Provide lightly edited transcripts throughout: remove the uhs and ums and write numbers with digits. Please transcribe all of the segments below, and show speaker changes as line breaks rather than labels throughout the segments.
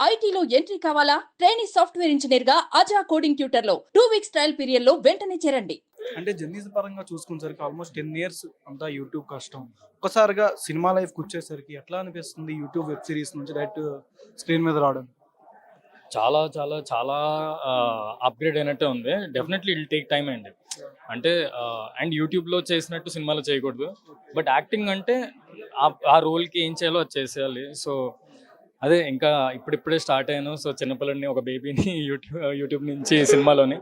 ఐటీలో ఎంట్రీ కావాలా? Training software engineer గా అజా కోడింగ్ ట్యూటర్ లో 2 వీక్స్ ట్రయల్ పీరియడ్ లో వెంటనే చేరండి.
అంటే జర్నీస్ పరంగా చూసుకునేసరికి ఆల్మోస్ట్ 10 ఇయర్స్ అంతా యూట్యూబ్ కష్టం. ఒక్కసారిగా సినిమా లైఫ్కి వచ్చేసరికి ఎట్లా అనిపిస్తుంది యూట్యూబ్ వెబ్ సిరీస్ నుంచి డైరెక్ట్ స్క్రీన్ మీద రావడం?
చాలా చాలా చాలా అప్గ్రేడ్ అయినట్టే ఉంది. డెఫినెట్లీ ఇట్ టేక్ టైం అండి. అంటే అండ్ యూట్యూబ్లో చేసినట్టు సినిమాలో చేయకూడదు. బట్ యాక్టింగ్ అంటే ఆ రోల్కి ఏం చేయాలో అది చేసేయాలి. సో అదే ఇంకా ఇప్పుడిప్పుడే స్టార్ట్ అయ్యాను. సో చిన్నపిల్లని ఒక బేబీని యూట్యూబ్ నుంచి సినిమాలోని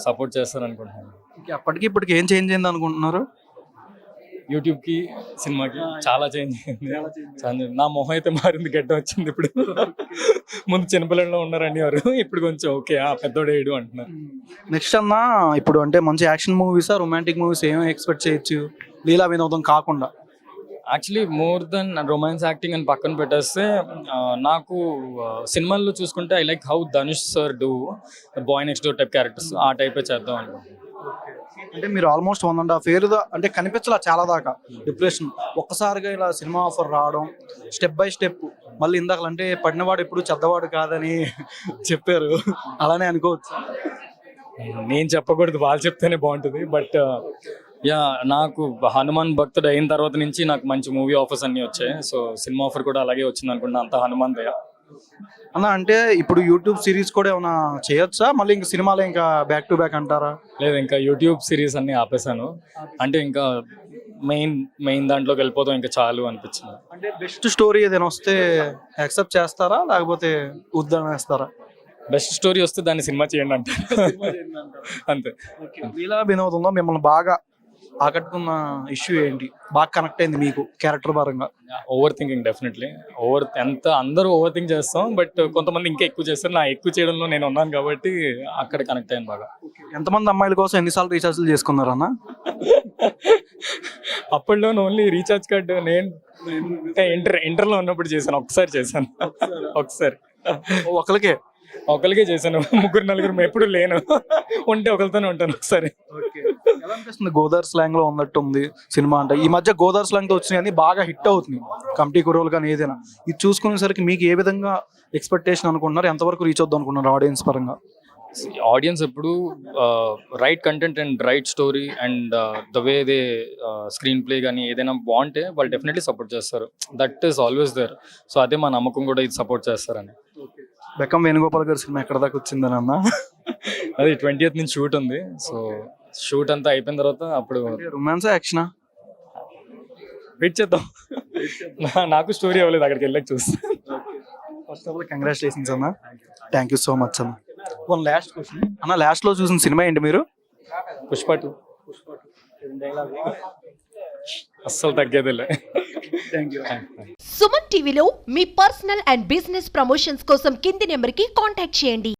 సపోర్ట్ చేస్తాను అనుకుంటున్నాను.
అప్పటికి ఇప్పటికి ఏం చేంజ్ అయింది అనుకుంటున్నారు?
యూట్యూబ్కి సినిమాకి చాలా చేంజ్ అయింది. నా మొహం అయితే మారింది, గడ్డ వచ్చింది ఇప్పుడు. ముందు చిన్నపిల్లల్లో ఉన్నారని వారు, ఇప్పుడు కొంచెం ఓకే పెద్దోడేడు అంటున్నారు.
నెక్స్ట్ అన్నా ఇప్పుడు అంటే మంచి యాక్షన్ మూవీసా రొమాంటిక్ మూవీస్ ఏం ఎక్స్పెక్ట్ చేయొచ్చు లీలా వినోదం కాకుండా?
Actually more than romance acting అని పక్కన పెట్టేస్తే నాకు సినిమాల్లో చూసుకుంటే I like how Dhanush sir do boy next door type characters, ఆ టైపే చేద్దాం అనుకుంటున్నాను.
అంటే మీరు ఆల్మోస్ట్ 1.5 year అంటే కనిపించలా చాలా దాకా డిప్రెషన్, ఒక్కసారిగా ఇలా సినిమా ఆఫర్ రావడం, స్టెప్ బై స్టెప్ మళ్ళీ ఇందాక అంటే పడినవాడు ఎప్పుడు చెడ్డవాడు కాదని చెప్పారు, అలానే అనుకోవచ్చు.
నేను చెప్పకూడదు, వాళ్ళు చెప్తేనే బాగుంటుంది. బట్ యా, నాకు హనుమాన్ భక్తుడు అయిన తర్వాత నుంచి నాకు మంచి మూవీ ఆఫర్స్ అన్నీ వచ్చాయి. సో సినిమా ఆఫర్ కూడా అలాగే వచ్చింది అనుకుంటున్నా, అంత హనుమాన్ దయ.
అన్న అంటే ఇప్పుడు యూట్యూబ్ సిరీస్ కూడా ఏమైనా చేయొచ్చా మళ్ళీ ఇంకా సినిమాలో ఇంకా బ్యాక్ టు బ్యాక్ అంటారా?
లేదు, ఇంకా యూట్యూబ్ సిరీస్ అన్ని ఆపేసాను. అంటే ఇంకా మెయిన్ దాంట్లోకి వెళ్ళిపోతాం ఇంకా చాలు అనిపించింది.
అంటే బెస్ట్ స్టోరీ ఏదైనా వస్తే యాక్సెప్ట్ చేస్తారా లేకపోతే వద్దనేస్తారా?
బెస్ట్ స్టోరీ వస్తే దాన్ని సినిమా చేయండి అంటారు, అంతే.
లీలా వినోదంలో మిమ్మల్ని బాగా ఆకట్టుకున్న ఇష్యూ ఏంటి, బాగా కనెక్ట్ అయింది మీకు క్యారెక్టర్ పరంగా?
Over thinking, definitely. అందరూ ఓవర్ థింక్ చేస్తాం, బట్ కొంతమంది ఇంకా ఎక్కువ చేస్తారు. నా ఎక్కువ చేయడంలో నేను ఉన్నాను కాబట్టి అక్కడ కనెక్ట్ అయ్యాను బాగా.
ఎంతమంది అమ్మాయిల కోసం ఎన్నిసార్లు రీఛార్జ్లు చేసుకున్నారు అన్న?
అప్పట్లో ఓన్లీ రీఛార్జ్ కార్డు నేను ఇంటర్లో ఉన్నప్పుడు చేశాను, ఒకసారి చేశాను. ఒకరికే చేశాను, 3-4 ఎప్పుడు లేను, ఉంటే ఒకరితోనే ఉంటాను ఒకసారి.
ఎలా అనిపిస్తుంది? గోదావరి స్లాంగ్ లో ఉన్నట్టు ఉంది సినిమా. అంటే ఈ మధ్య గోదావరి స్లాంగ్ తో వచ్చినాయి అని బాగా హిట్ అవుతుంది, కమిటీ కుర్రోలు కానీ ఏదైనా. ఇది చూసుకునేసరికి మీకు ఏ విధంగా ఎక్స్పెక్టేషన్ అనుకుంటున్నారు, ఎంతవరకు రీచ్ అవుద్దాం అనుకుంటున్నారు ఆడియన్స్ పరంగా?
ఆడియన్స్ ఎప్పుడు right content and right story and the way they screen play కానీ ఏదైనా బాగుంటే వాళ్ళు డెఫినెట్లీ సపోర్ట్ చేస్తారు. That is always there. So అదే మా నమ్మకం కూడా, ఇది సపోర్ట్ చేస్తారని.
బెక్కం వేణుగోపాల్ గారి సినిమా ఎక్కడ దాకా వచ్చిందని అన్న?
అది 20th నుంచి షూట్ ఉంది. సో షూట్ అంతా అయిపోయిన తర్వాత అప్పుడు
రొమాన్సా యాక్షనా
వెయిట్ చేద్దాం. నాకు స్టోరీ అవ్వలేదు, అక్కడికి వెళ్ళాక చూస్తాను.
ఫస్ట్ ఆఫ్ ఆల్ కంగ్రాచులేషన్స్ అన్న, థ్యాంక్ యూ సో మచ్ అన్న. వన్ లాస్ట్ క్వశ్చన్ అన్న, లాస్ట్ లో చూసిన సినిమా ఏంటి మీరు?
పుష్ప 2. అస్సలు తగ్గేదిలే.
సుమన్ టీవీలో మీ పర్సనల్ అండ్ బిజినెస్ ప్రమోషన్స్ కోసం కింది నెంబర్కి కాంటాక్ట్ చేయండి.